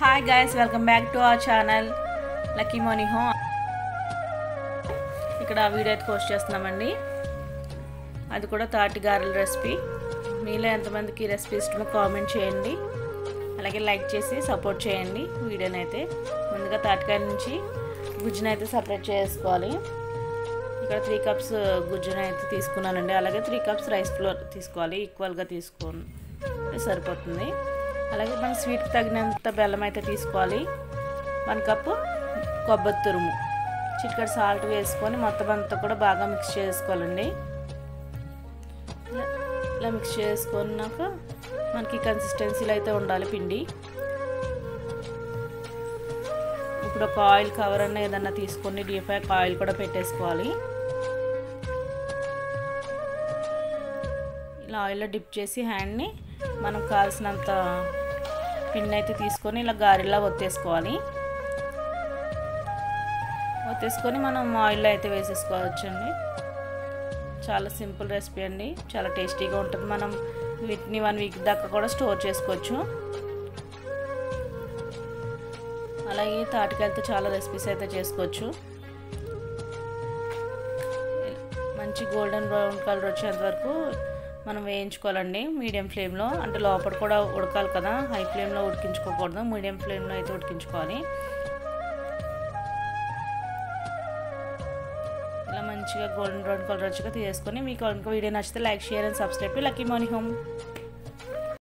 Hi guys, welcome back to our channel lucky money home. ఇక్కడ video అయితే post చేస్తున్నామండి. అది కూడా తాటి గారెల రెసిపీ. మీలో ఎంతమందికి ఈ రెసిపీ ఇష్టమో కామెంట్ చేయండి, అలాగే లైక్ చేసి సపోర్ట్ చేయండి వీడియోని. అయితే ముందుగా తాటికాయ నుంచి గుజ్జుని అయితే సపరేట్ చేసుకోవాలి. ఇక్కడ 3 కప్స్ గుజ్జుని అయితే తీసుకున్నానండి. అలాగే 3 కప్స్ రైస్ ఫ్లోర్ తీసుకోవాలి, ఈక్వల్గా తీసుకుంటే సరిపోతుంది. అలాగే మనం స్వీట్కి తగినంత బెల్లం అయితే తీసుకోవాలి. 1 కప్పు కొబ్బరి తురుము, చిటికెడు సాల్ట్ వేసుకొని మొత్తం అంతా కూడా బాగా మిక్స్ చేసుకోవాలండి. ఇలా మిక్స్ చేసుకున్నాక మనకి కన్సిస్టెన్సీలో అయితే ఉండాలి పిండి. ఇప్పుడు ఒక ఆయిల్ కవర్ అన్న ఏదన్నా తీసుకొని డీప్ ఫ్రై ఆయిల్ కూడా పెట్టేసుకోవాలి. ఇలా ఆయిల్లో డిప్ చేసి హ్యాండ్ని మనం కావాల్సినంత పిండి అయితే తీసుకొని ఇలా గారెలా ఒత్తేసుకోవాలి. ఒత్తేసుకొని మనం ఆయిల్లో అయితే వేసేసుకోవచ్చండి. చాలా సింపుల్ రెసిపీ అండి, చాలా టేస్టీగా ఉంటుంది. మనం వీటిని 1 వీక్ దాకా కూడా స్టోర్ చేసుకోవచ్చు. అలాగే తాటికాయలతో చాలా రెసిపీస్ అయితే చేసుకోవచ్చు. మంచి గోల్డెన్ బ్రౌన్ కలర్ వచ్చేంత వరకు మనం వేయించుకోవాలండి మీడియం ఫ్లేమ్లో. అంటే లోపల కూడా ఉడకాలి కదా, హై ఫ్లేమ్లో ఉడికించుకోకూడదు, మీడియం ఫ్లేమ్లో అయితే ఉడికించుకోవాలి. ఇలా మంచిగా గోల్డెన్ బ్రౌన్ కలర్ వచ్చాక తీసుకొని, మీకు ఇంకా వీడియో నచ్చితే like, share and subscribe to lucky money home.